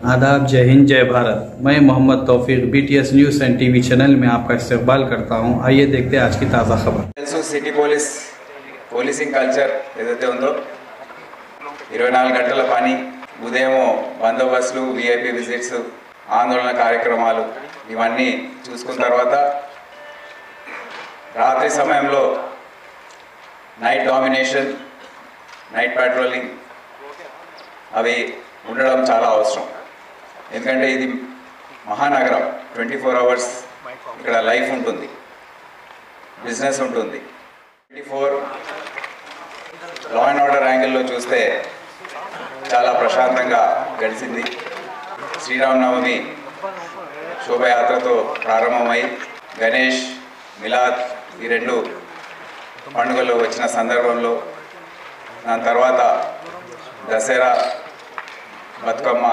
आदाब, जय हिंद, जय भारत। मैं मोहम्मद तौफीक BTS news and TV channel में आपका इस्तकबाल करता हूं। आइए देखते हैं आज की ताज़ा खबर। सिटी పోలీసింగ్ కల్చర్ ఏదైతే ఉందో 24 గంటల పని, ఉదయం బందోబస్తులు, VIP విజిట్స్, ఆందోళన కార్యక్రమాలు ఇవన్నీ చూసుకున్న తర్వాత రాత్రి సమయంలో నైట్ డామినేషన్, నైట్ పెట్రోలింగ్ అవి ఉండడం చాలా అవసరం. ఎందుకంటే ఇది మహానగరం, 24 అవర్స్ ఇక్కడ లైఫ్ ఉంటుంది, బిజినెస్ ఉంటుంది. 24 లా అండ్ ఆర్డర్ యాంగిల్లో చూస్తే చాలా ప్రశాంతంగా గడిచింది. శ్రీరామనవమి శోభయాత్రతో ప్రారంభమై గణేష్, మిలాద్ ఈ రెండు పండుగలు వచ్చిన సందర్భంలో, దాని తర్వాత దసరా, బతుకమ్మ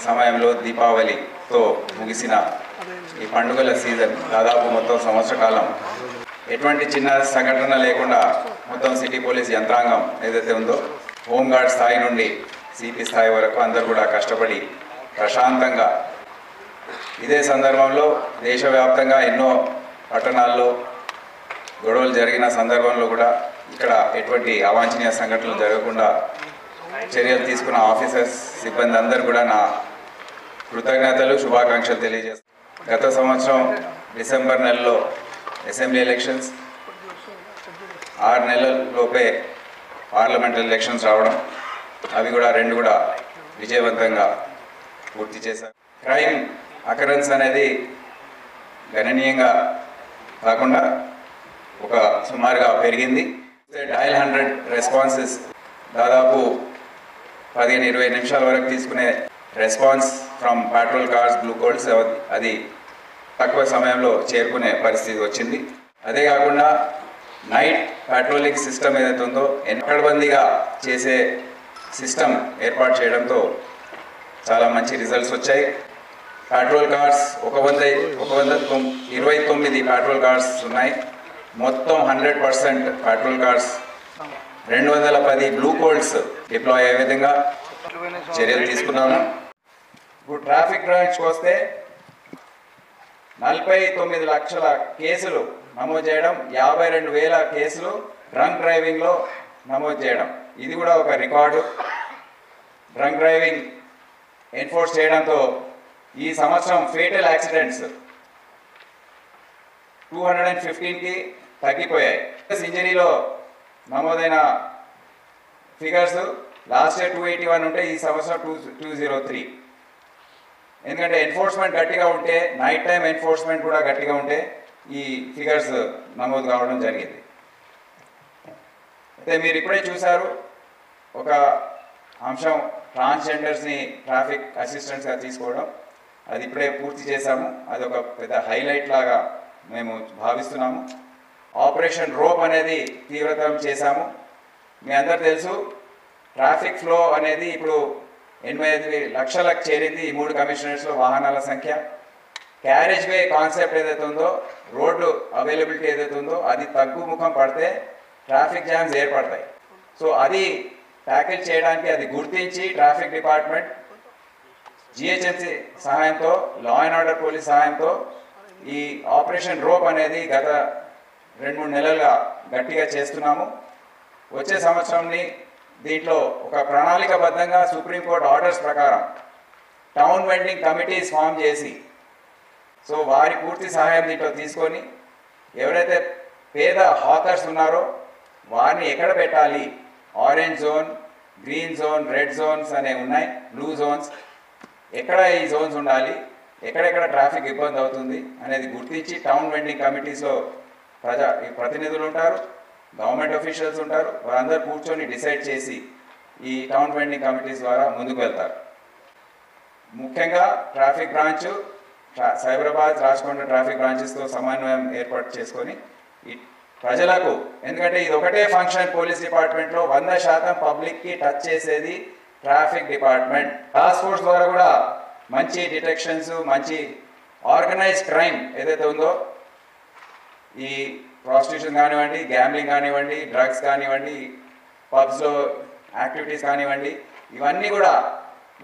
సమయంలో దీపావళితో ముగిసిన ఈ పండుగల సీజన్ దాదాపు మొత్తం సంవత్సర కాలం ఎటువంటి చిన్న సంఘటన లేకుండా మొత్తం సిటీ పోలీస్ యంత్రాంగం ఏదైతే ఉందో హోంగార్డ్ స్థాయి నుండి CP స్థాయి వరకు అందరూ కూడా కష్టపడి ప్రశాంతంగా, ఇదే సందర్భంలో దేశవ్యాప్తంగా ఎన్నో పట్టణాల్లో గొడవలు జరిగిన సందర్భంలో కూడా ఇక్కడ ఎటువంటి అవాంఛనీయ సంఘటనలు జరగకుండా చర్యలు తీసుకున్న ఆఫీసర్స్, సిబ్బంది అందరూ కూడా నా కృతజ్ఞతలు, శుభాకాంక్షలు తెలియజేస్తాను. గత సంవత్సరం డిసెంబర్ నెలలో అసెంబ్లీ ఎలక్షన్స్, 6 నెలలలోపే పార్లమెంట్ ఎలక్షన్స్ రావడం, అవి కూడా రెండు కూడా విజయవంతంగా పూర్తి చేశారు. క్రైమ్ అకరెన్స్ అనేది గణనీయంగా కాకుండా ఒక సుమారుగా పెరిగింది. డయల్ 100 రెస్పాన్సెస్ దాదాపు 15-20 నిమిషాల వరకు తీసుకునే response from petrol cars, blue Colts అది తక్కువ సమయంలో చేరుకునే పరిస్థితి వచ్చింది. అదే కాకుండా నైట్ పెట్రోలింగ్ సిస్టమ్ ఏదైతే ఉందో ఎన్నికడబందీగా చేసే సిస్టమ్ ఏర్పాటు చేయడంతో చాలా మంచి రిజల్ట్స్ వచ్చాయి. పెట్రోల్ కార్స్ 129 పెట్రోల్ కార్స్ ఉన్నాయి. మొత్తం 100% petrol cars, 210 blue Colts deploy అయ్యే విధంగా చర్యలు తీసుకున్నాము. ఇప్పుడు ట్రాఫిక్ డ్రైవింగ్కి వస్తే 49 లక్షల కేసులు నమోదు చేయడం, 52,000 కేసులు డ్రంక్ డ్రైవింగ్లో నమోదు చేయడం, ఇది కూడా ఒక రికార్డు. డ్రంక్ డ్రైవింగ్ ఎన్ఫోర్స్ చేయడంతో ఈ సంవత్సరం ఫేటల్ యాక్సిడెంట్స్ 215కి తగ్గిపోయాయి. ఇంజరీలో నమోదైన ఫిగర్స్ లాస్ట్ ఇయర్ 281 ఉంటే ఈ సంవత్సరం 203. ఎందుకంటే ఎన్ఫోర్స్మెంట్ గట్టిగా ఉంటే, నైట్ టైం ఎన్ఫోర్స్మెంట్ కూడా గట్టిగా ఉంటే ఈ ఫిగర్స్ నమోదు కావడం జరిగింది. అయితే మీరు ఇప్పుడే చూశారు ఒక అంశం, ట్రాన్స్జెండర్స్ని ట్రాఫిక్ అసిస్టెంట్స్గా తీసుకోవడం, అది ఇప్పుడే పూర్తి చేశాము. అది ఒక పెద్ద హైలైట్ లాగా మేము భావిస్తున్నాము. ఆపరేషన్ రోప్ అనేది తీవ్రతరం చేశాము. మీ అందరు తెలుసు, ట్రాఫిక్ ఫ్లో అనేది ఇప్పుడు 85 లక్షలకు చేరింది ఈ 3 కమిషనరేట్స్లో వాహనాల సంఖ్య. క్యారేజ్ వే కాన్సెప్ట్ ఏదైతే ఉందో, రోడ్లు అవైలబిలిటీ ఏదైతే ఉందో అది తగ్గుముఖం పడితే ట్రాఫిక్ జామ్స్ ఏర్పడతాయి. సో అది ట్యాకిల్ చేయడానికి అది గుర్తించి ట్రాఫిక్ డిపార్ట్మెంట్ GHMC సహాయంతో, లా అండ్ ఆర్డర్ పోలీస్ సహాయంతో ఈ ఆపరేషన్ రోప్ అనేది గత 2-3 నెలలుగా గట్టిగా చేస్తున్నాము. వచ్చే సంవత్సరంని దీంట్లో ఒక ప్రణాళికబద్ధంగా సుప్రీంకోర్టు ఆర్డర్స్ ప్రకారం టౌన్ వెండింగ్ కమిటీస్ ఫామ్ చేసి, సో వారి పూర్తి సహాయం దీంట్లో తీసుకొని ఎవరైతే పేద హాకర్స్ ఉన్నారో వారిని ఎక్కడ పెట్టాలి, orange zone, green zone, red zones అనే ఉన్నాయి, బ్లూ జోన్స్, ఎక్కడ ఈ జోన్స్ ఉండాలి, ఎక్కడెక్కడ ట్రాఫిక్ ఇబ్బంది అవుతుంది అనేది గుర్తించి టౌన్ వెండింగ్ కమిటీస్లో ప్రతినిధులు ఉంటారు, గవర్నమెంట్ అఫీషియల్స్ ఉంటారు, వారందరూ కూర్చొని డిసైడ్ చేసి ఈ టౌన్ వెండింగ్ కమిటీస్ ద్వారా ముందుకు వెళ్తారు. ముఖ్యంగా traffic branch, Cyberabad, Rachakonda traffic బ్రాంచెస్తో సమన్వయం ఏర్పాటు చేసుకొని ఈ ప్రజలకు, ఎందుకంటే ఇది ఒకటే ఫంక్షన్ పోలీస్ డిపార్ట్మెంట్లో 100% పబ్లిక్కి టచ్ చేసేది ట్రాఫిక్ డిపార్ట్మెంట్. టాస్క్ ఫోర్స్ ద్వారా కూడా మంచి డిటెక్షన్స్, మంచి ఆర్గనైజ్డ్ క్రైమ్ ఏదైతే ఉందో, ఈ ప్రాస్టిట్యూషన్ కానివ్వండి, గ్యాంబ్లింగ్ కానివ్వండి, డ్రగ్స్ కానివ్వండి, పబ్స్లో యాక్టివిటీస్ కానివ్వండి, ఇవన్నీ కూడా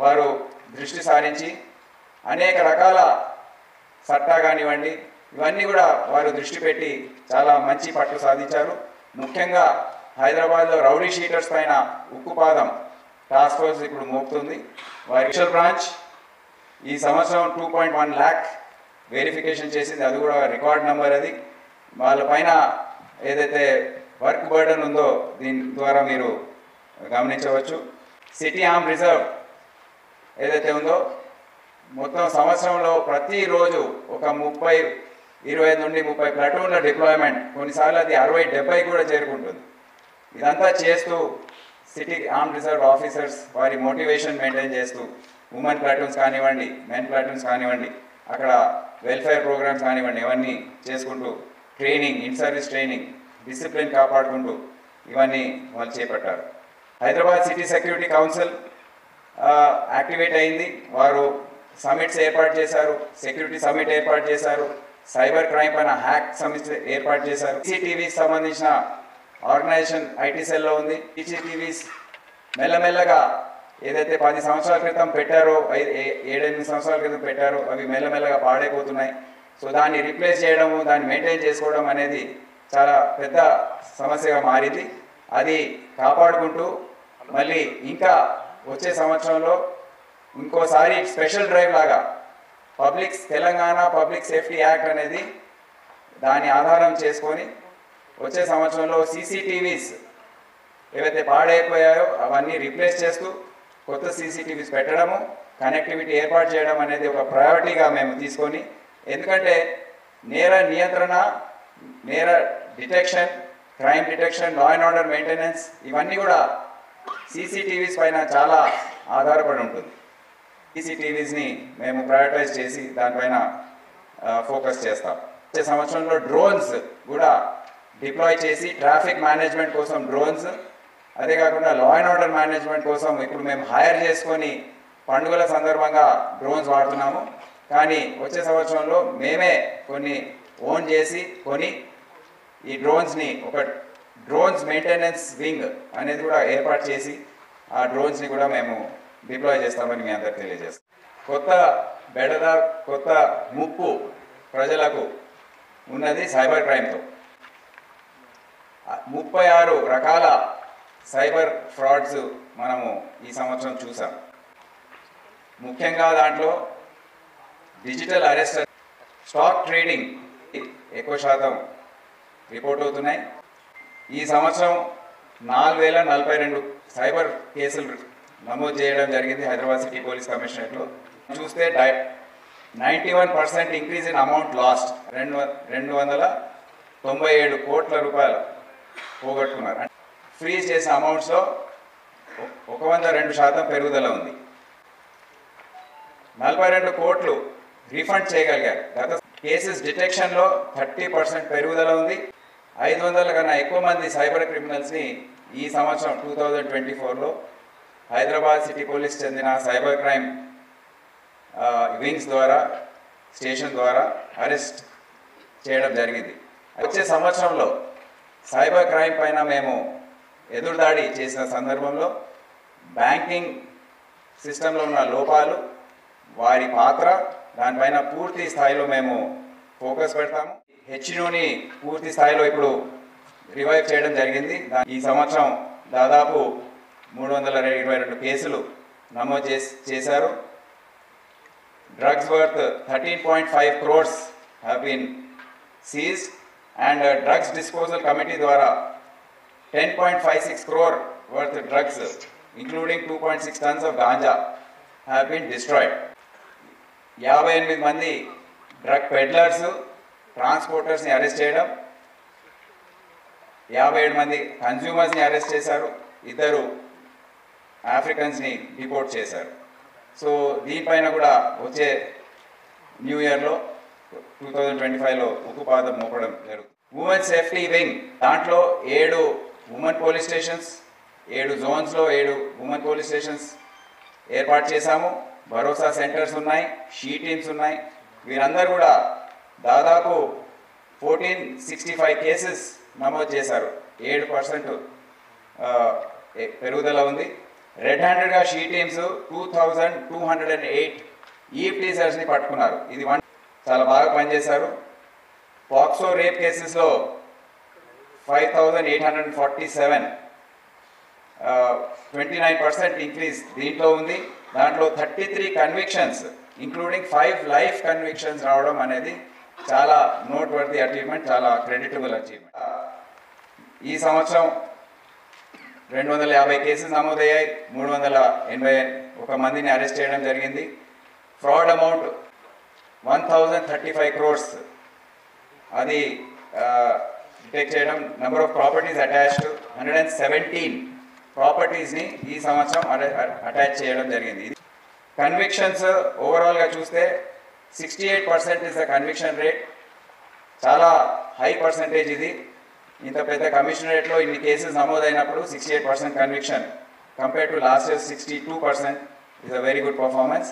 వారు దృష్టి సారించి అనేక రకాల సట్టా కానివ్వండి ఇవన్నీ కూడా వారు దృష్టి పెట్టి చాలా మంచి పట్టు సాధించారు. ముఖ్యంగా హైదరాబాద్లో రౌడీ షీటర్స్ పైన ఉక్కుపాదం టాస్క్ ఫోర్స్ ఇప్పుడు మోపుతుంది. వారి స్పెషల్ బ్రాంచ్ ఈ సంవత్సరం 2.1 lakh వెరిఫికేషన్ చేసింది. అది కూడా రికార్డ్ నెంబర్. అది వాళ్ళపైన ఏదైతే వర్క్ బర్డన్ ఉందో దీని ద్వారా మీరు గమనించవచ్చు. సిటీ ఆర్మ్ రిజర్వ్ ఏదైతే ఉందో మొత్తం సంవత్సరంలో ప్రతిరోజు ఒక 25 నుండి 30 ప్లాటూన్ల డిప్లాయ్మెంట్, కొన్నిసార్లు అది 60-70 కూడా చేరుకుంటుంది. ఇదంతా చేస్తూ సిటీ ఆర్మ్ రిజర్వ్ ఆఫీసర్స్ వారి మోటివేషన్ మెయింటైన్ చేస్తూ ఉమెన్ ప్లాటూన్స్ కానివ్వండి, మెన్ ప్లాటూన్స్ కానివ్వండి, అక్కడ వెల్ఫేర్ ప్రోగ్రామ్స్ కానివ్వండి, ఇవన్నీ చేసుకుంటూ training, in service training, discipline కాపాడుకుంటూ ఇవన్నీ వాళ్ళు చేపట్టారు. Hyderabad city security council activate అయింది. వారు సమిట్స్ ఏర్పాటు చేశారు, సెక్యూరిటీ సమిట్ ఏర్పాటు చేశారు, సైబర్ క్రైమ్ పైన హ్యాక్ సమిట్ ఏర్పాటు చేశారు. సీసీటీవీకి సంబంధించిన ఆర్గనైజేషన్ ఐటీ సెల్లో ఉంది. సీసీటీవీస్ మెల్లమెల్లగా ఏదైతే 10 సంవత్సరాల క్రితం పెట్టారో, 7-8 సంవత్సరాల క్రితం పెట్టారో అవి మెల్లమెల్లగా పాడైపోతున్నాయి. సో దాన్ని రీప్లేస్ చేయడము, దాన్ని మెయింటైన్ చేసుకోవడం అనేది చాలా పెద్ద సమస్యగా మారింది. అది కాపాడుకుంటూ మళ్ళీ ఇంకా వచ్చే సంవత్సరంలో ఇంకోసారి స్పెషల్ డ్రైవ్ లాగా తెలంగాణ పబ్లిక్ సేఫ్టీ యాక్ట్ అనేది దాని ఆధారం చేసుకొని వచ్చే సంవత్సరంలో సీసీటీవీస్ ఏవైతే పాడైపోయాయో అవన్నీ రీప్లేస్ చేస్తూ కొత్త సీసీటీవీస్ పెట్టడము, కనెక్టివిటీ ఏర్పాటు చేయడం అనేది ఒక ప్రయారిటీగా మేము తీసుకొని, ఎందుకంటే నేర నియంత్రణ, నేర detection, crime detection, law and order maintenance ఇవన్నీ కూడా సీసీటీవీస్ పైన చాలా ఆధారపడి ఉంటుంది. సీసీటీవీస్ని మేము ప్రయారిటైజ్ చేసి దానిపైన ఫోకస్ చేస్తాం. వచ్చే సంవత్సరంలో డ్రోన్స్ కూడా డిప్లాయ్ చేసి ట్రాఫిక్ మేనేజ్మెంట్ కోసం డ్రోన్స్, అదే కాకుండా లా అండ్ ఆర్డర్ మేనేజ్మెంట్ కోసం ఇప్పుడు మేము హైర్ చేసుకొని పండుగల సందర్భంగా డ్రోన్స్ వాడుతున్నాము. కానీ వచ్చే సంవత్సరంలో మేమే కొన్ని ఓన్ చేసి ఈ డ్రోన్స్ని ఒక డ్రోన్స్ మెయింటెనెన్స్ వింగ్ అనేది కూడా ఏర్పాటు చేసి ఆ డ్రోన్స్ని కూడా మేము డిప్లాయ్ చేస్తామని మీ అందరికి తెలియజేస్తాం. కొత్త బెడద, కొత్త ముప్పు ప్రజలకు ఉన్నది సైబర్ క్రైమ్తో. 36 రకాల సైబర్ ఫ్రాడ్స్ మనము ఈ సంవత్సరం చూసాం. ముఖ్యంగా దాంట్లో డిజిటల్ అరెస్ట్, స్టాక్ ట్రేడింగ్ ఎక్కువ శాతం రిపోర్ట్ అవుతున్నాయి. ఈ సంవత్సరం 4042 సైబర్ కేసులు నమోదు చేయడం జరిగింది హైదరాబాద్ సిటీ పోలీస్ కమిషనరేట్లో. చూస్తే 91% ఇంక్రీజ్ ఇన్ అమౌంట్ లాస్ట్, 297 కోట్ల రూపాయలు పోగొట్టుకున్నారు. ఫ్రీజ్ చేసిన అమౌంట్స్లో 102% పెరుగుదల ఉంది. 42 కోట్లు రీఫండ్ చేయగలిగారు. గత కేసెస్ డిటెక్షన్లో 30% పెరుగుదల ఉంది. 500 కన్నా ఎక్కువ మంది సైబర్ క్రిమినల్స్ని ఈ సంవత్సరం 2024లో హైదరాబాద్ సిటీ పోలీస్ చెందిన సైబర్ క్రైమ్ వింగ్స్ ద్వారా, స్టేషన్ ద్వారా అరెస్ట్ చేయడం జరిగింది. వచ్చే సంవత్సరంలో సైబర్ క్రైమ్ పైన మేము ఎదురుదాడి చేసిన సందర్భంలో బ్యాంకింగ్ సిస్టంలో ఉన్న లోపాలు, వారి పాత్ర, దానిపైన పూర్తి స్థాయిలో మేము ఫోకస్ పెడతాము. హెచ్యుని పూర్తి స్థాయిలో ఇప్పుడు రివైవ్ చేయడం జరిగింది. ఈ సంవత్సరం దాదాపు 322 కేసులు నమోదు చేశారు. Drugs worth 13.5 crores have been seized and drugs disposal committee ద్వారా 10.56 crore worth drugs including 2.6 tons of ganja have been destroyed. 58 మంది డ్రగ్ పెడ్లర్స్, ట్రాన్స్పోర్టర్స్ని అరెస్ట్ చేయడం, 57 మంది కన్జ్యూమర్స్ని అరెస్ట్ చేశారు, 2 ఆఫ్రికన్స్ని డిపోర్ట్ చేశారు. సో దీనిపైన కూడా వచ్చే న్యూ ఇయర్లో 2025లో ఉక్కుపాదం మోపడం జరుగుతుంది. ఉమెన్ సేఫ్టీ వింగ్ దాంట్లో 7 women police stations, 7 జోన్స్లో 7 women police stations ఏర్పాటు చేశాము. భరోసా సెంటర్స్ ఉన్నాయి, షీ టీమ్స్ ఉన్నాయి. వీరందరూ కూడా దాదాపు 1465 కేసెస్ నమోదు చేశారు. 7% పెరుగుదల ఉంది. రెడ్ హ్యాండెడ్గా షీ టీమ్స్ 2208 ఈవ్ టీజర్స్ని పట్టుకున్నారు. ఇది చాలా బాగా పనిచేశారు. పాక్సో రేప్ కేసెస్లో 5847, 29% ఇంక్రీజ్ దీంట్లో ఉంది. దాంట్లో 33 కన్విక్షన్స్ ఇంక్లూడింగ్ 5 లైఫ్ కన్విక్షన్స్ రావడం అనేది చాలా నోట్ వర్తీ అచీవ్మెంట్, చాలా క్రెడిటబుల్ అచీవ్మెంట్. ఈ సంవత్సరం 250 కేసెస్ నమోదయ్యాయి. 381 మందిని అరెస్ట్ చేయడం జరిగింది. ఫ్రాడ్ అమౌంట్ 1035 crores అది డిటెక్ట్ చేయడం. నెంబర్ ఆఫ్ ప్రాపర్టీస్ అటాచ్డ్ 117 ప్రాపర్టీస్ని ఈ సంవత్సరం అటాచ్ చేయడం జరిగింది. కన్విక్షన్స్ ఓవరాల్గా చూస్తే 68% ఇస్ ద కన్విక్షన్ రేట్. చాలా హై పర్సంటేజ్ ఇది. ఇంత పెద్ద కమిషనరేట్లో ఇన్ని కేసెస్ నమోదైనప్పుడు 68% conviction compare to last year 62% is a very good performance.